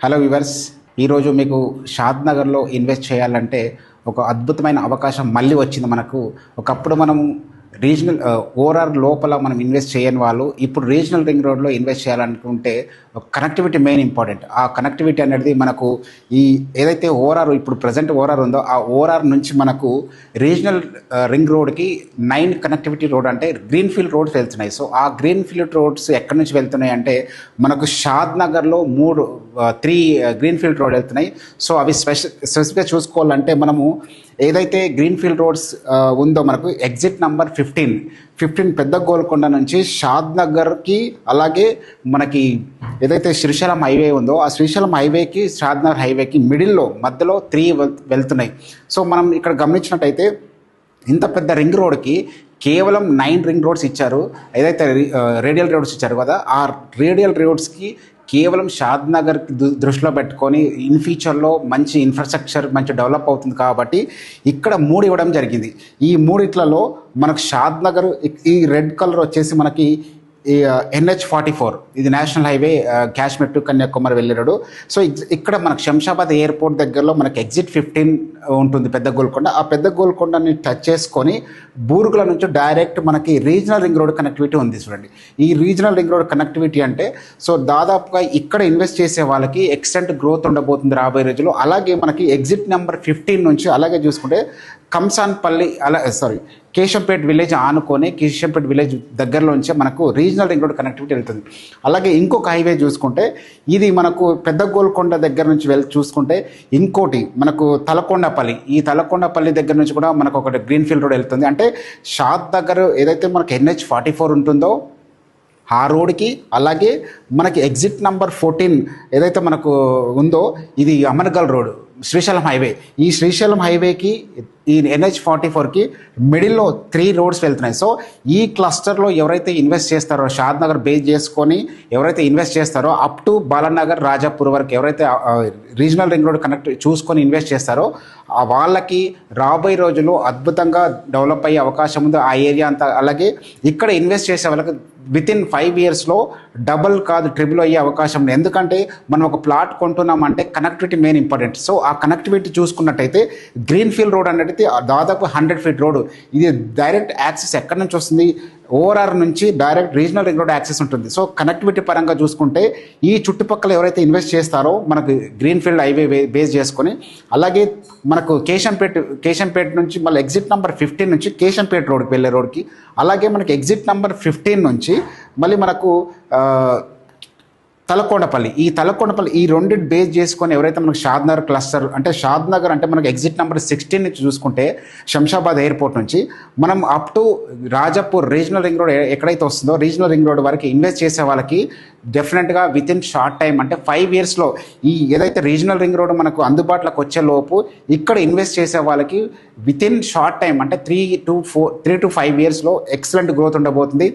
Hello viewers, ఈరోజు మీకు షాద్ నగర్లో ఇన్వెస్ట్ చేయాలంటే ఒక అద్భుతమైన అవకాశం మళ్ళీ వచ్చింది మనకు. ఒకప్పుడు మనం రీజనల్ ఓఆర్ఆర్ లోపల మనం ఇన్వెస్ట్ చేయని వాళ్ళు ఇప్పుడు రీజనల్ రింగ్ రోడ్లో ఇన్వెస్ట్ చేయాలనుకుంటే కనెక్టివిటీ మెయిన్ ఇంపార్టెంట్. ఆ కనెక్టివిటీ అనేది మనకు ఈ ఏదైతే ఓఆర్ఆర్ ఇప్పుడు ప్రజెంట్ ఓఆర్ఆర్ ఉందో ఆ ఓఆర్ఆర్ నుంచి మనకు రీజనల్ రింగ్ రోడ్కి 9 కనెక్టివిటీ రోడ్ అంటే గ్రీన్ ఫీల్డ్ రోడ్స్ వెళ్తున్నాయి. సో ఆ గ్రీన్ ఫీల్డ్ రోడ్స్ ఎక్కడి నుంచి వెళ్తున్నాయి అంటే మనకు షాద్ నగర్లో 3 గ్రీన్ ఫీల్డ్ రోడ్ వెళ్తున్నాయి. సో అవి స్పెసిఫిక్గా చూసుకోవాలంటే మనము ఏదైతే గ్రీన్ ఫీల్డ్ రోడ్స్ ఉందో మనకు ఎగ్జిట్ నంబర్ 15 పెద్ద గోల్కొండ నుంచి షాద్ నగర్కి, అలాగే మనకి ఏదైతే శ్రీశైలం హైవే ఉందో ఆ శ్రీశైలం హైవేకి షాద్ నగర్ హైవేకి మధ్యలో 3 వెళ్తున్నాయి. సో మనం ఇక్కడ గమనించినట్టయితే ఇంత పెద్ద రింగ్ రోడ్కి కేవలం 9 రింగ్ రోడ్స్ ఇచ్చారు. ఏదైతే రేడియల్ రోడ్స్ ఇచ్చారు కదా, ఆ రేడియల్ రోడ్స్కి కేవలం షాద్ నగర్కి దృష్టిలో పెట్టుకొని ఇన్ ఫ్యూచర్లో మంచి ఇన్ఫ్రాస్ట్రక్చర్ మంచి డెవలప్ అవుతుంది కాబట్టి ఇక్కడ 3 ఇవ్వడం జరిగింది. ఈ 3 మనకు షాద్ నగర్ ఈ రెడ్ కలర్ వచ్చేసి మనకి ఈ NH44 ఇది national highway Kashmir to Kanyakumari వెళ్ళే రోడ్డు. సో ఇక్కడ మనకు శంషాబాద్ ఎయిర్పోర్ట్ దగ్గరలో మనకి ఎగ్జిట్ 15 ఉంటుంది పెద్ద గోల్కొండ. ఆ పెద్ద గోల్కొండని టచ్ చేసుకొని బూర్గుల నుంచి డైరెక్ట్ మనకి రీజనల్ రింగ్ రోడ్ కనెక్టివిటీ ఉంది. చూడండి, ఈ రీజనల్ రింగ్ రోడ్ కనెక్టివిటీ అంటే సో దాదాపుగా ఇక్కడ ఇన్వెస్ట్ చేసే వాళ్ళకి ఎక్స్టెంట్ గ్రోత్ ఉండబోతుంది రాబోయే రోజుల్లో. అలాగే మనకి ఎగ్జిట్ నెంబర్ 15 నుంచి అలాగే చూసుకుంటే కంసాన్పల్లి కేశంపేట్ విలేజ్ ఆనుకొని కేశంపేట్ విలేజ్ దగ్గరలోంచి మనకు రీజనల్ రింగ్ రోడ్ కనెక్టివిటీ వెళ్తుంది. అలాగే ఇంకొక హైవే చూసుకుంటే ఇది మనకు పెద్ద గోల్కొండ దగ్గర నుంచి చూసుకుంటే ఇంకోటి మనకు తలకొండపల్లి, ఈ తలకొండపల్లి దగ్గర నుంచి కూడా మనకు ఒకటి గ్రీన్ ఫీల్డ్ రోడ్ వెళ్తుంది. అంటే షాద్ దగ్గర ఏదైతే మనకు NH44 ఉంటుందో ఆ రోడ్కి, అలాగే మనకి ఎగ్జిట్ నంబర్ 14 ఏదైతే మనకు ఉందో ఇది అమర్గల్ రోడ్ శ్రీశైలం హైవే. ఈ శ్రీశైలం హైవేకి ఈ NH44కి మిడిల్లో 3 రోడ్స్ వెళ్తున్నాయి. సో ఈ క్లస్టర్లో ఎవరైతే ఇన్వెస్ట్ చేస్తారో షాద్ నగర్ బేస్ చేసుకొని ఎవరైతే ఇన్వెస్ట్ చేస్తారో అప్ టు బాలానగర్ రాజాపూర్ వరకు ఎవరైతే రీజనల్ రింగ్ రోడ్ కనెక్ట్ చూసుకొని ఇన్వెస్ట్ చేస్తారో వాళ్ళకి రాబోయే రోజుల్లో అద్భుతంగా డెవలప్ అయ్యే అవకాశం ఉంది ఆ ఏరియా అంతా. అలాగే ఇక్కడ ఇన్వెస్ట్ చేసే వాళ్ళకి వితిన్ 5 ఇయర్స్లో డబుల్ కాదు ట్రిపుల్ అయ్యే అవకాశం ఉంది. ఎందుకంటే మనం ఒక ప్లాట్ కొంటున్నామంటే కనెక్టివిటీ మెయిన్ ఇంపార్టెంట్. సో ఆ కనెక్టివిటీ చూసుకున్నట్టయితే గ్రీన్ ఫీల్డ్ రోడ్ అనేది దాదాపు 100 ఫీట్ రోడ్. ఇది డైరెక్ట్ యాక్సెస్ ఎక్కడి నుంచి వస్తుంది, ఓఆర్ఆర్ నుంచి direct regional ring road access ఉంటుంది. సో కనెక్టివిటీ పరంగా చూసుకుంటే ఈ చుట్టుపక్కల ఎవరైతే ఇన్వెస్ట్ చేస్తారో మనకు గ్రీన్ ఫీల్డ్ హైవే బేస్ చేసుకొని, అలాగే మనకు కేశంపేట్ నుంచి మళ్ళీ ఎగ్జిట్ నెంబర్ 15 నుంచి కేశంపేట్ రోడ్కి వెళ్ళే రోడ్కి, అలాగే మనకి ఎగ్జిట్ నెంబర్ 15 నుంచి మళ్ళీ మనకు ఈ తలకొండపల్లి ఈ రెండింటి బేస్ చేసుకొని ఎవరైతే మనకు షాద్ నగర్ క్లస్టర్ అంటే షాద్ నగర్ అంటే మనకు ఎగ్జిట్ నెంబర్ 16 నుంచి చూసుకుంటే శంషాబాద్ ఎయిర్పోర్ట్ నుంచి మనం up to Rajapur regional ring road ఎక్కడైతే వస్తుందో రీజనల్ రింగ్ రోడ్ వరకు ఇన్వెస్ట్ చేసే వాళ్ళకి డెఫినెట్గా వితిన్ షార్ట్ టైం అంటే 5 ఇయర్స్లో ఈ ఏదైతే రీజనల్ రింగ్ రోడ్ మనకు అందుబాటులోకి వచ్చే లోపు ఇక్కడ ఇన్వెస్ట్ చేసే వాళ్ళకి వితిన్ షార్ట్ టైం అంటే 3 to 5 ఇయర్స్లో ఎక్సలెంట్ గ్రోత్ ఉండబోతుంది.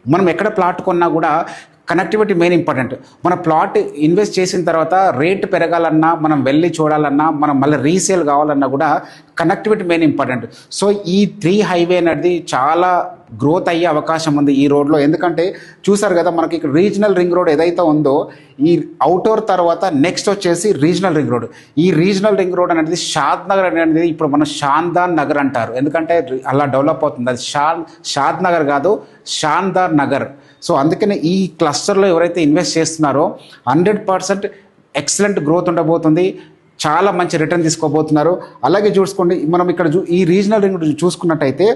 మనం ఎక్కడ ప్లాట్ కొన్నా కూడా కనెక్టివిటీ మెయిన్ ఇంపార్టెంట్. మన ప్లాట్ ఇన్వెస్ట్ చేసిన తర్వాత రేట్ పెరగాలన్నా, మనం వెళ్ళి చూడాలన్నా, మనం మళ్ళీ రీసేల్ కావాలన్నా కూడా కనెక్టివిటీ మెయిన్ ఇంపార్టెంట్. సో ఈ 3 హైవే అనేది చాలా గ్రోత్ అయ్యే అవకాశం ఉంది ఈ రోడ్లో. ఎందుకంటే చూసారు కదా మనకి ఇక్కడ రీజనల్ రింగ్ రోడ్ ఏదైతే ఉందో ఈ అవుటర్ తర్వాత నెక్స్ట్ వచ్చేసి రీజనల్ రింగ్ రోడ్. ఈ రీజనల్ రింగ్ రోడ్ అనేది షాద్ నగర్ అనేది ఇప్పుడు మనం షాన్దార్ నగర్ అంటారు. ఎందుకంటే అలా డెవలప్ అవుతుంది. అది షాద్ నగర్ కాదు, షాన్దార్ నగర్. సో అందుకనే ఈ క్లస్టర్లో ఎవరైతే ఇన్వెస్ట్ చేస్తున్నారో 100% ఎక్సలెంట్ గ్రోత్ ఉండబోతుంది, చాలా మంచి రిటర్న్ తీసుకోబోతున్నారు. అలాగే చూసుకోండి, మనం ఇక్కడ ఈ రీజనల్ రింగ్ చూసుకున్నట్టయితే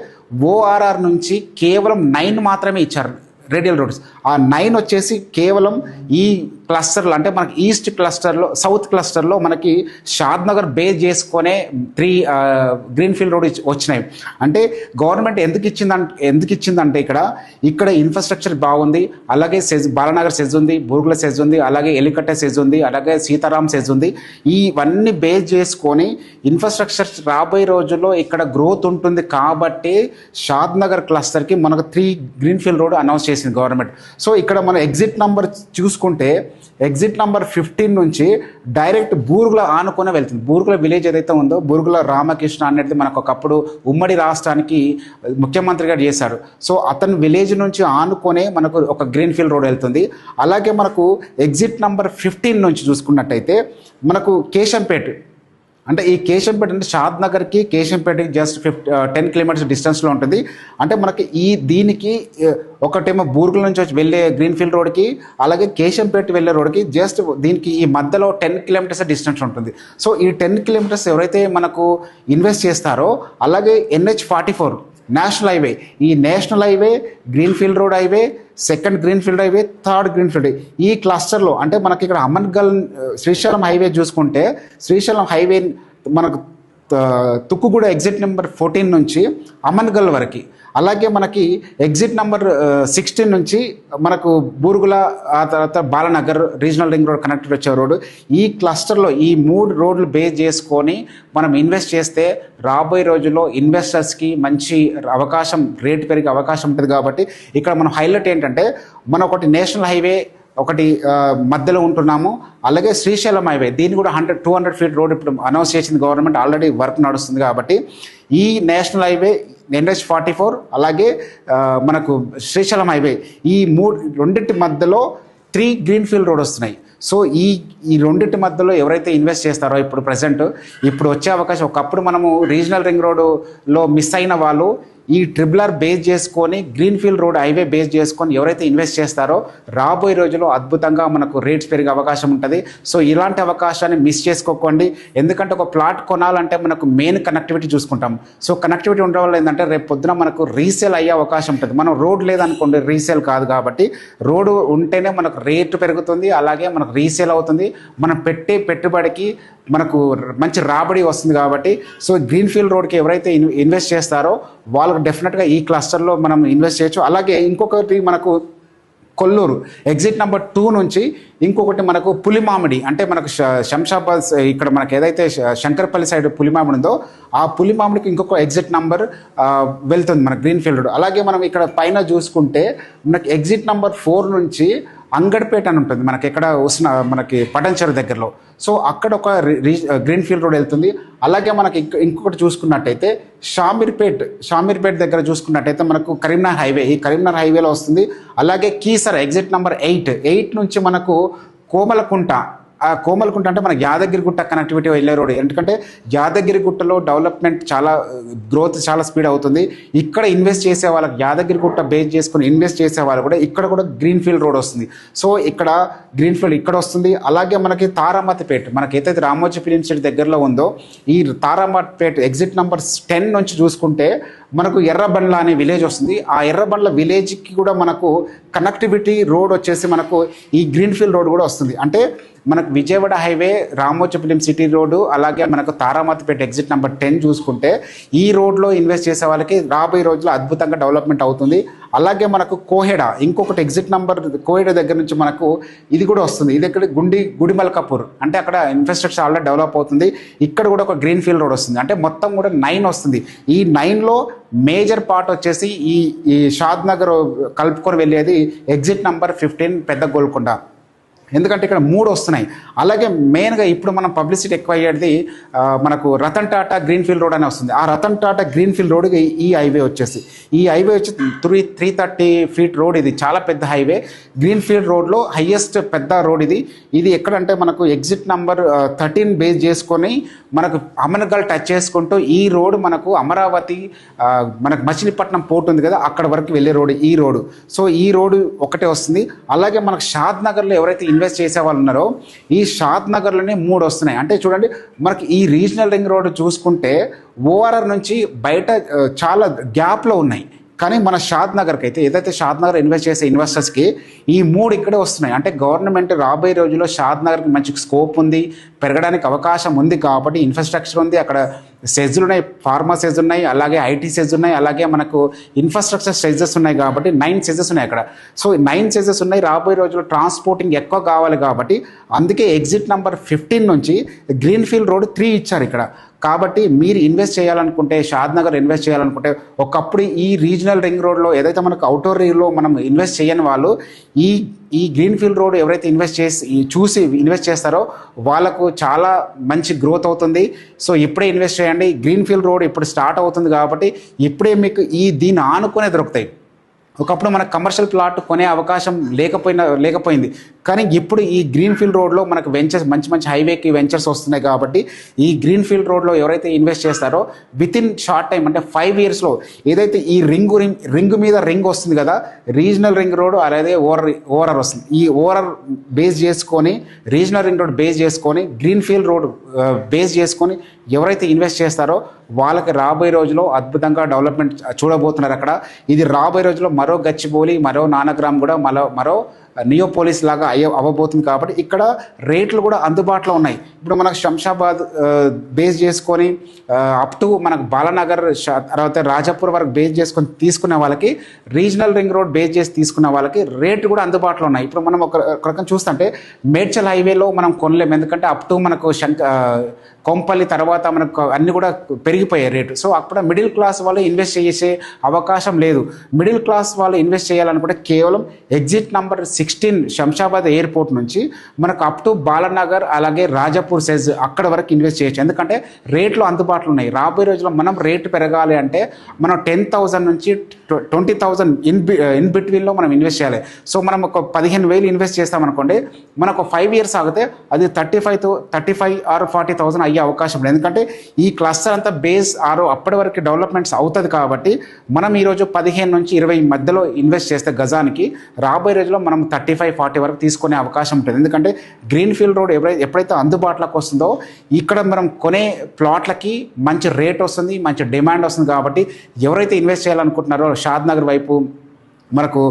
ఓఆర్ఆర్ నుంచి కేవలం 9 మాత్రమే ఇచ్చారు రేడియల్ రోడ్స్. ఆ 9 వచ్చేసి కేవలం ఈ క్లస్టర్లో అంటే మనకి ఈస్ట్ క్లస్టర్లో సౌత్ క్లస్టర్లో మనకి షాద్ నగర్ బేస్ చేసుకునే 3 గ్రీన్ ఫీల్డ్ రోడ్ వచ్చినాయి. అంటే గవర్నమెంట్ ఎందుకు ఇచ్చిందంటే ఇక్కడ ఇన్ఫ్రాస్ట్రక్చర్ బాగుంది, అలాగే బాలానగర్ సెజ్ ఉంది, బూర్గుల సెజ్ ఉంది, అలాగే ఎలికట్ట సెజ్ ఉంది, అలాగే సీతారాం సెజ్ ఉంది. ఇవన్నీ బేస్ చేసుకొని ఇన్ఫ్రాస్ట్రక్చర్ రాబోయే రోజుల్లో ఇక్కడ గ్రోత్ ఉంటుంది కాబట్టి షాద్ నగర్ క్లస్టర్కి మనకు 3 గ్రీన్ ఫీల్డ్ రోడ్ అనౌన్స్ చేసింది గవర్నమెంట్. సో ఇక్కడ మన ఎగ్జిట్ నంబర్ చూసుకుంటే ఎగ్జిట్ నంబర్ 15 నుంచి డైరెక్ట్ బూరుగుల ఆనుకొని వెళ్తుంది. బూరుగుల విలేజ్ ఏదైతే ఉందో బూరుగుల రామకృష్ణ అనేది మనకు ఒకప్పుడు ఉమ్మడి రాష్ట్రానికి ముఖ్యమంత్రిగా చేశారు. సో అతని విలేజ్ నుంచి ఆనుకొనే మనకు ఒక గ్రీన్ ఫీల్డ్ రోడ్ వెళ్తుంది. అలాగే మనకు ఎగ్జిట్ నంబర్ 15 నుంచి చూసుకున్నట్టయితే మనకు కేశంపేట, అంటే ఈ కేశంపేట అంటే షాద్ నగర్కి కేశంపేటకి జస్ట్ 10 కిలోమీటర్స్ డిస్టెన్స్లో ఉంటుంది. అంటే మనకి దీనికి ఒకటేమో బూర్గుల నుంచి వచ్చి వెళ్ళే గ్రీన్ ఫీల్డ్ రోడ్కి, అలాగే కేశంపేట వెళ్ళే రోడ్కి జస్ట్ దీనికి ఈ మధ్యలో 10 కిలోమీటర్స్ డిస్టెన్స్ ఉంటుంది. సో ఈ 10 కిలోమీటర్స్ ఎవరైతే మనకు ఇన్వెస్ట్ చేస్తారో, అలాగే NH44 నేషనల్ హైవే, ఈ national highway, green field road highway, second green field highway, third green field ఈ క్లస్టర్లో అంటే మనకి ఇక్కడ అమన్గల్ శ్రీశైలం హైవే చూసుకుంటే శ్రీశైలం హైవే మనకు తుక్కుగూడ ఎగ్జిట్ నెంబర్ 14 నుంచి అమన్గల్ వరకు, అలాగే మనకి ఎగ్జిట్ నెంబర్ 16 నుంచి మనకు బూరుగుల, ఆ తర్వాత Balanagar regional ring road connected వచ్చే రోడ్డు, ఈ క్లస్టర్లో ఈ 3 రోడ్లు బేస్ చేసుకొని మనం ఇన్వెస్ట్ చేస్తే రాబోయే రోజుల్లో ఇన్వెస్టర్స్కి మంచి అవకాశం, రేట్ పెరిగే అవకాశం ఉంటుంది. కాబట్టి ఇక్కడ మనం హైలైట్ ఏంటంటే మనం ఒకటి నేషనల్ హైవే ఒకటి మధ్యలో ఉంటున్నాము, అలాగే శ్రీశైలం హైవే దీన్ని కూడా 200 ఫీట్ రోడ్ ఇప్పుడు అనౌన్స్ చేసింది గవర్నమెంట్, ఆల్రెడీ వర్క్ నడుస్తుంది. కాబట్టి ఈ నేషనల్ హైవే NH44 అలాగే మనకు శ్రీశైలం హైవే ఈ రెండింటి మధ్యలో 3 గ్రీన్ ఫీల్డ్ రోడ్ వస్తున్నాయి. సో ఈ రెండింటి మధ్యలో ఎవరైతే ఇన్వెస్ట్ చేస్తారో ఇప్పుడు వచ్చే అవకాశం, ఒకప్పుడు మనము రీజనల్ రింగ్ రోడ్లో మిస్ అయిన వాళ్ళు ఈ ట్రిబులర్ బేస్ చేసుకొని green field road highway base చేసుకొని ఎవరైతే ఇన్వెస్ట్ చేస్తారో రాబోయే రోజుల్లో అద్భుతంగా మనకు రేట్స్ పెరిగే అవకాశం ఉంటుంది. సో ఇలాంటి అవకాశాన్ని మిస్ చేసుకోకండి. ఎందుకంటే ఒక ప్లాట్ కొనాలంటే మనకు మెయిన్ కనెక్టివిటీ చూసుకుంటాం. సో కనెక్టివిటీ ఉండడం వల్ల ఏంటంటే రేపు పొద్దున మనకు రీసేల్ అయ్యే అవకాశం ఉంటుంది. మనం రోడ్ లేదనుకోండి రీసేల్ కాదు. కాబట్టి రోడ్డు ఉంటేనే మనకు రేటు పెరుగుతుంది, అలాగే మనకు రీసేల్ అవుతుంది, మనం పెట్టే పెట్టుబడికి మనకు మంచి రాబడి వస్తుంది. కాబట్టి సో గ్రీన్ ఫీల్డ్ రోడ్కి ఎవరైతే ఇన్వెస్ట్ చేస్తారో వాళ్ళకు డెఫినెట్గా ఈ క్లస్టర్లో మనం ఇన్వెస్ట్ చేయొచ్చు. అలాగే ఇంకొకటి మనకు కొల్లూరు ఎగ్జిట్ నెంబర్ 2 నుంచి ఇంకొకటి మనకు పులిమామిడి, అంటే మనకు శంషాబాద్ ఇక్కడ మనకు ఏదైతే శంకరపల్లి సైడ్ పులిమామిడి ఉందో ఆ పులిమామిడికి ఇంకొక ఎగ్జిట్ నెంబర్ వెళ్తుంది మన గ్రీన్ ఫీల్డ్ రోడ్. అలాగే మనం ఇక్కడ పైన చూసుకుంటే మనకి ఎగ్జిట్ నెంబర్ 4 నుంచి అంగడ్పేట అని ఉంటుంది మనకి ఎక్కడ మనకి పటంచెరు దగ్గరలో. సో అక్కడ ఒక గ్రీన్ ఫీల్డ్ రోడ్ వెళ్తుంది. అలాగే మనకి ఇంకొకటి చూసుకున్నట్టయితే షామీర్పేట్ దగ్గర చూసుకున్నట్టయితే మనకు కరీంనగర్ హైవే, ఈ కరీంనగర్ హైవేలో వస్తుంది. అలాగే కీసర ఎగ్జిట్ నెంబర్ 8 నుంచి మనకు కోమలకుంట, ఆ కోమలకుంట అంటే మన యాదగిరిగుట్ట కనెక్టివిటీ వెళ్ళే రోడ్. ఎందుకంటే యాదగిరిగుట్టలో డెవలప్మెంట్ చాలా గ్రోత్ చాలా స్పీడ్ అవుతుంది. ఇక్కడ ఇన్వెస్ట్ చేసే వాళ్ళకి యాదగిరిగుట్ట బేస్ చేసుకుని ఇన్వెస్ట్ చేసే వాళ్ళు కూడా ఇక్కడ కూడా గ్రీన్ ఫీల్డ్ రోడ్ వస్తుంది. సో ఇక్కడ గ్రీన్ ఫీల్డ్ ఇక్కడ వస్తుంది. అలాగే మనకి తారామతిపేట, మనకి ఏదైతే రామోజీ ఫిలిం సిటీ దగ్గరలో ఉందో ఈ తారామతిపేట ఎగ్జిట్ నెంబర్ 10 నుంచి చూసుకుంటే మనకు ఎర్రబండ్ల అనే విలేజ్ వస్తుంది. ఆ ఎర్రబండ్ల విలేజ్కి కూడా మనకు కనెక్టివిటీ రోడ్ వచ్చేసి మనకు ఈ గ్రీన్ ఫీల్డ్ రోడ్ కూడా వస్తుంది. అంటే మనకు Vijayawada highway, Ramoji film city road, అలాగే మనకు తారామతిపేట ఎగ్జిట్ నెంబర్ 10 చూసుకుంటే ఈ రోడ్లో ఇన్వెస్ట్ చేసే వాళ్ళకి రాబోయే రోజుల్లో అద్భుతంగా డెవలప్మెంట్ అవుతుంది. అలాగే మనకు కోహెడ ఇంకొకటి ఎగ్జిట్ నెంబర్ కోహెడ దగ్గర నుంచి మనకు ఇది కూడా వస్తుంది. ఇది ఇక్కడ గుడిమల్కాపూర్, అంటే అక్కడ ఇన్ఫ్రాస్ట్రక్చర్ ఆల్రెడీ డెవలప్ అవుతుంది. ఇక్కడ కూడా ఒక గ్రీన్ ఫీల్డ్ రోడ్ వస్తుంది. అంటే మొత్తం కూడా 9 వస్తుంది. ఈ 9లో మేజర్ పార్ట్ వచ్చేసి ఈ షాద్ నగర్ కలుపుకొని వెళ్ళేది ఎగ్జిట్ నెంబర్ 15 పెద్ద గోల్కొండ. ఎందుకంటే ఇక్కడ 3 వస్తున్నాయి. అలాగే మెయిన్గా ఇప్పుడు మనం పబ్లిసిటీ ఎక్కువ అయ్యేది మనకు Ratan Tata green field road అని వస్తుంది. ఆ రతన్ టాటా గ్రీన్ ఫీల్డ్ రోడ్కి ఈ హైవే వచ్చేసి 330 ఫీట్ రోడ్. ఇది చాలా పెద్ద హైవే. గ్రీన్ ఫీల్డ్ రోడ్లో హైయెస్ట్ పెద్ద రోడ్ ఇది. ఇది ఎక్కడంటే మనకు ఎగ్జిట్ నెంబర్ 13 బేస్ చేసుకొని మనకు అమన్గల్ టచ్ చేసుకుంటూ ఈ రోడ్ మనకు అమరావతి మనకు మచిలీపట్నం పోర్ట్ ఉంది కదా అక్కడ వరకు వెళ్ళే రోడ్ ఈ రోడ్డు. సో ఈ రోడ్డు ఒకటే వస్తుంది. అలాగే మనకు షాద్ నగర్లో ఎవరైతే ఇన్వెస్ట్ చేసే వాళ్ళు ఉన్నారో ఈ షాద్ నగర్లోనే 3 వస్తున్నాయి. అంటే చూడండి మనకి ఈ రీజనల్ రింగ్ రోడ్ చూసుకుంటే ఓఆర్ఆర్ నుంచి బయట చాలా గ్యాప్లో ఉన్నాయి. కానీ మన షాద్ నగర్కి అయితే ఏదైతే షాద్ నగర్ ఇన్వెస్ట్ చేసే ఇన్వెస్టర్స్కి ఈ 3 ఇక్కడే వస్తున్నాయి. అంటే గవర్నమెంట్ రాబోయే రోజుల్లో షాద్ నగర్కి మంచి స్కోప్ ఉంది, పెరగడానికి అవకాశం ఉంది. కాబట్టి ఇన్ఫ్రాస్ట్రక్చర్ ఉంది, అక్కడ సెజ్లు ఉన్నాయి, ఫార్మా సెజ్ ఉన్నాయి, అలాగే ఐటీ సెజ్ ఉన్నాయి, అలాగే మనకు ఇన్ఫ్రాస్ట్రక్చర్ సెజెస్ ఉన్నాయి. కాబట్టి 9 సెజెస్ ఉన్నాయి అక్కడ. సో 9 సెజెస్ ఉన్నాయి. రాబోయే రోజుల్లో ట్రాన్స్పోర్టింగ్ ఎక్కువ కావాలి. కాబట్టి అందుకే ఎగ్జిట్ నెంబర్ 15 నుంచి గ్రీన్ ఫీల్డ్ రోడ్ 3 ఇచ్చారు ఇక్కడ. కాబట్టి మీరు ఇన్వెస్ట్ చేయాలనుకుంటే, షాద్ నగర్ ఇన్వెస్ట్ చేయాలనుకుంటే, ఒకప్పుడు ఈ రీజనల్ రింగ్ రోడ్లో ఏదైతే మనకు అవుటర్ రింగ్లో మనం ఇన్వెస్ట్ చేయని వాళ్ళు ఈ గ్రీన్ఫీల్డ్ రోడ్ ఎవరైతే చూసి ఇన్వెస్ట్ చేస్తారో వాళ్ళకు చాలా మంచి గ్రోత్ అవుతుంది. సో ఇప్పుడే ఇన్వెస్ట్ చేయండి. గ్రీన్ఫీల్డ్ రోడ్ ఇప్పుడు స్టార్ట్ అవుతుంది కాబట్టి ఇప్పుడే మీకు దీన్ని ఆనుకునే దొరుకుతాయి. ఒకప్పుడు మనకు కమర్షియల్ ప్లాట్ కొనే అవకాశం లేకపోయింది, కానీ ఇప్పుడు ఈ గ్రీన్ఫీల్డ్ రోడ్లో మనకు వెంచర్స్ మంచి హైవేకి వెంచర్స్ వస్తున్నాయి. కాబట్టి ఈ గ్రీన్ఫీల్డ్ రోడ్లో ఎవరైతే ఇన్వెస్ట్ చేస్తారో వితిన్ షార్ట్ టైం అంటే 5 yearsలో ఏదైతే ఈ రింగ్ మీద రింగ్ వస్తుంది కదా, రీజనల్ రింగ్ రోడ్ అలాగే ఓఆర్ఆర్ వస్తుంది. ఈ ఓఆర్ఆర్ బేస్ చేసుకొని, రీజనల్ రింగ్ రోడ్ బేస్ చేసుకొని, గ్రీన్ఫీల్డ్ రోడ్ బేస్ చేసుకొని ఎవరైతే ఇన్వెస్ట్ చేస్తారో వాళ్ళకి రాబోయే రోజుల్లో అద్భుతంగా డెవలప్మెంట్ చూడబోతున్నారు అక్కడ. ఇది రాబోయే రోజుల్లో మరో గచ్చిబౌలి, మరో నానగ్రామ్ కూడా మరో నియోపోలిస్ లాగా అవ్వబోతుంది. కాబట్టి ఇక్కడ రేట్లు కూడా అందుబాటులో ఉన్నాయి. ఇప్పుడు మనకు శంషాబాద్ బేస్ చేసుకొని అప్ టు మనకు బాలానగర్ తర్వాత రాజాపూర్ వరకు బేస్ చేసుకొని తీసుకున్న వాళ్ళకి, రీజనల్ రింగ్ రోడ్ బేస్ చేసి తీసుకున్న వాళ్ళకి రేట్లు కూడా అందుబాటులో ఉన్నాయి. ఇప్పుడు మనం ఒక రకం చూస్తుంటే మేడ్చల్ హైవేలో మనం కొనలేము, ఎందుకంటే అప్ టు మనకు కొంపల్లి తర్వాత మనకు అన్ని కూడా పెరిగిపోయాయి రేటు. సో అక్కడ మిడిల్ క్లాస్ వాళ్ళు ఇన్వెస్ట్ చేసే అవకాశం లేదు. మిడిల్ క్లాస్ వాళ్ళు ఇన్వెస్ట్ చేయాలనుకుంటే కేవలం ఎగ్జిట్ నంబర్ 16 శంషాబాద్ ఎయిర్పోర్ట్ నుంచి మనకు అప్ టు బాలానగర్ అలాగే రాజాపూర్ సెజ్ అక్కడ వరకు ఇన్వెస్ట్ చేయొచ్చు, ఎందుకంటే రేట్లు అందుబాటులో ఉన్నాయి. రాబోయే రోజుల్లో మనం రేటు పెరగాలి అంటే మనం 10,000 నుంచి 20,000 ఇన్ బిట్వీన్లో మనం ఇన్వెస్ట్ చేయాలి. సో మనం ఒక 15,000 ఇన్వెస్ట్ చేస్తామనుకోండి, మనకు 5 years ఆగితే అది 35 or 40,000 అయ్యే అవకాశం లేదు, ఎందుకంటే ఈ క్లస్టర్ అంతా బేస్ అప్పటి వరకు డెవలప్మెంట్స్ అవుతుంది. కాబట్టి మనం ఈరోజు 15 నుంచి 20 మధ్యలో ఇన్వెస్ట్ చేస్తే గజానికి రాబోయే రోజుల్లో మనం 35-40 వరకు తీసుకునే అవకాశం ఉంటుంది. ఎందుకంటే గ్రీన్ఫీల్డ్ రోడ్ ఎప్పుడైతే అందుబాటులోకి వస్తుందో ఇక్కడ మనం కొనే ప్లాట్లకి మంచి రేట్ వస్తుంది, మంచి డిమాండ్ వస్తుంది. కాబట్టి ఎవరైతే ఇన్వెస్ట్ చేయాలనుకుంటున్నారో షాద్ నగర్ వైపు మనకు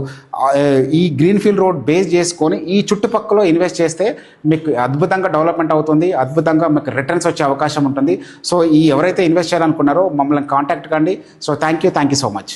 ఈ గ్రీన్ఫీల్డ్ రోడ్ బేస్ చేసుకొని ఈ చుట్టుపక్కల ఇన్వెస్ట్ చేస్తే మీకు అద్భుతంగా డెవలప్మెంట్ అవుతుంది, అద్భుతంగా మీకు రిటర్న్స్ వచ్చే అవకాశం ఉంటుంది. సో ఎవరైతే ఇన్వెస్ట్ చేయాలనుకున్నారో మమ్మల్ని కాంటాక్ట్ కండి. So thank you so much.